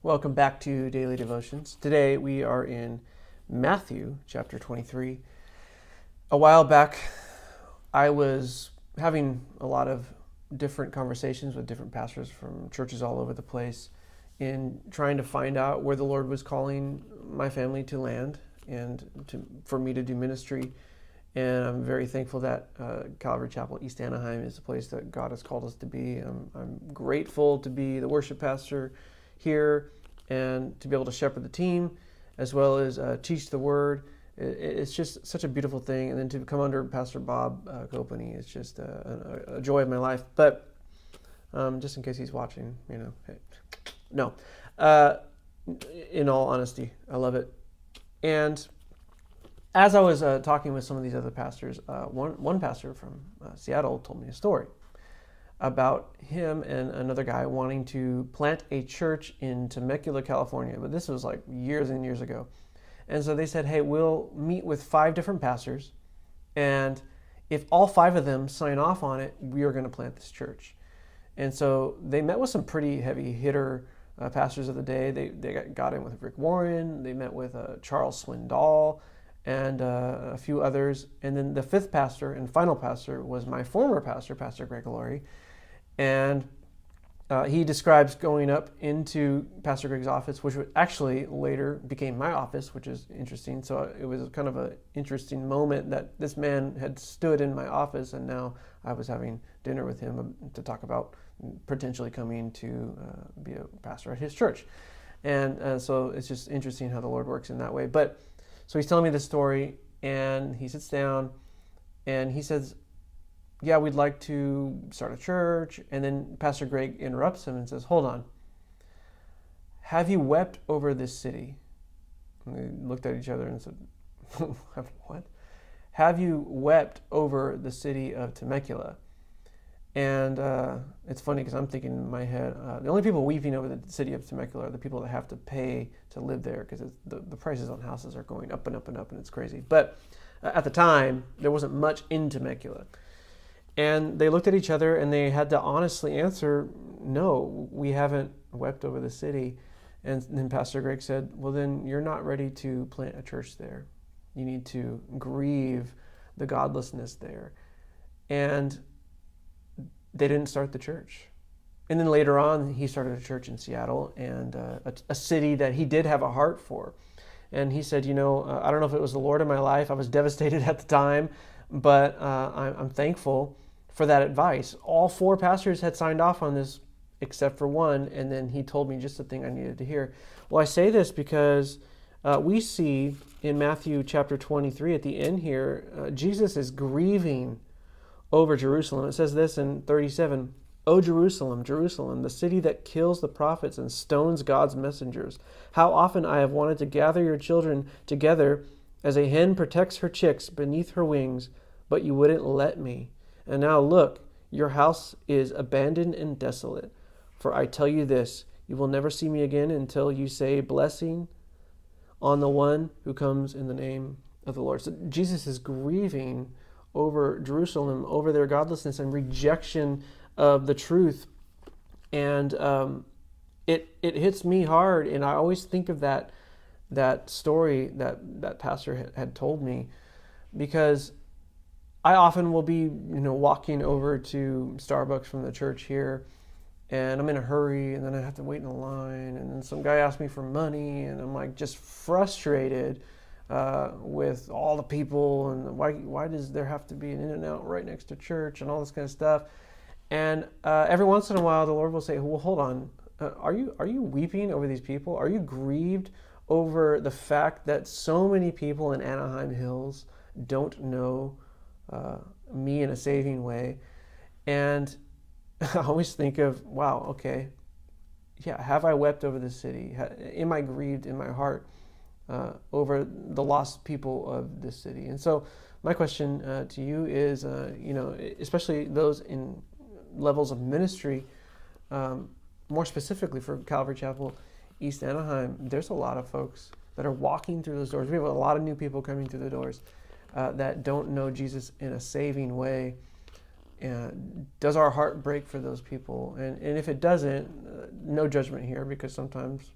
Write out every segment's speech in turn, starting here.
Welcome back to Daily Devotions. Today we are in Matthew chapter 23. A while back, I was having a lot of different conversations with different pastors from churches all over the place in trying to find out where the Lord was calling my family to land and for me to do ministry. And I'm very thankful that Calvary Chapel East Anaheim is the place that God has called us to be. I'm grateful to be the worship pastor here and to be able to shepherd the team as well as teach the word. It's just such a beautiful thing. And then to come under Pastor Bob Copany is just a joy of my life. But just in case he's watching, hey. No. In all honesty, I love it. And as I was talking with some of these other pastors, one pastor from Seattle told me a story about him and another guy wanting to plant a church in Temecula, California. But this was like years and years ago. And so they said, hey, we'll meet with 5 different pastors. And if all 5 of them sign off on it, we are going to plant this church. And so they met with some pretty heavy hitter pastors of the day. They got in with Rick Warren. They met with Charles Swindoll and a few others. And then the 5th pastor and final pastor was my former pastor, Pastor Greg Laurie. And he describes going up into Pastor Greg's office, which actually later became my office, which is interesting. So it was kind of an interesting moment that this man had stood in my office, and now I was having dinner with him to talk about potentially coming to be a pastor at his church. And so it's just interesting how the Lord works in that way. But so he's telling me this story, and he sits down, and he says, yeah, we'd like to start a church. And then Pastor Greg interrupts him and says, hold on. Have you wept over this city? And they looked at each other and said, what? Have you wept over the city of Temecula? And it's funny because I'm thinking in my head, the only people weeping over the city of Temecula are the people that have to pay to live there because the prices on houses are going up and up and up, and it's crazy. But at the time, there wasn't much in Temecula. And they looked at each other and they had to honestly answer, no, we haven't wept over the city. And then Pastor Greg said, well, then you're not ready to plant a church there. You need to grieve the godlessness there. And they didn't start the church. And then later on, he started a church in Seattle, and a city that he did have a heart for. And he said, I don't know if it was the Lord in my life. I was devastated at the time, but I'm thankful for that advice. All 4 pastors had signed off on this except for one, and then he told me just the thing I needed to hear. Well, I say this because we see in Matthew chapter 23 at the end here, Jesus is grieving over Jerusalem. It says this in 37, O Jerusalem, Jerusalem, the city that kills the prophets and stones God's messengers. How often I have wanted to gather your children together as a hen protects her chicks beneath her wings, but you wouldn't let me. And now look, your house is abandoned and desolate. For I tell you this, you will never see me again until you say blessing on the one who comes in the name of the Lord. So Jesus is grieving over Jerusalem, over their godlessness and rejection of the truth. And it hits me hard. And I always think of that story that pastor had told me, because I often will be, walking over to Starbucks from the church here, and I'm in a hurry, and then I have to wait in a line, and then some guy asks me for money, and I'm like just frustrated with all the people, and why does there have to be an In-N-Out right next to church, and all this kind of stuff. And every once in a while, the Lord will say, well, hold on, are you weeping over these people? Are you grieved over the fact that so many people in Anaheim Hills don't know me in a saving way? And I always think of, wow, okay, yeah, have I wept over the city? Am I grieved in my heart over the lost people of this city? And so my question to you is, especially those in levels of ministry, more specifically for Calvary Chapel East Anaheim, there's a lot of folks that are walking through those doors. We have a lot of new people coming through the doors that don't know Jesus in a saving way. does our heart break for those people? And if it doesn't, no judgment here, because sometimes,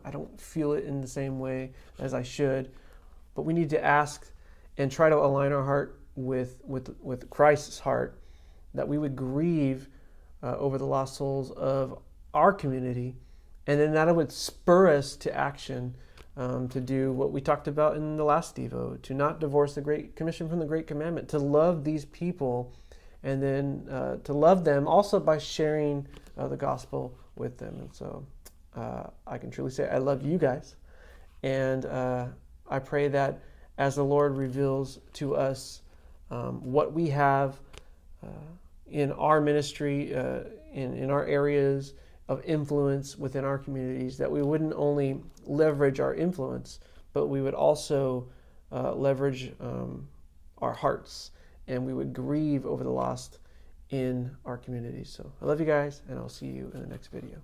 I don't feel it in the same way as I should. But we need to ask and try to align our heart with Christ's heart, that we would grieve over the lost souls of our community, and then that would spur us to action, to do what we talked about in the last Devo, to not divorce the Great Commission from the Great Commandment, to love these people, and then to love them also by sharing the gospel with them. And so I can truly say I love you guys, and I pray that as the Lord reveals to us what we have in our ministry, in our areas of influence within our communities, that we wouldn't only leverage our influence, but we would also leverage our hearts, and we would grieve over the lost in our communities. So I love you guys, and I'll see you in the next video.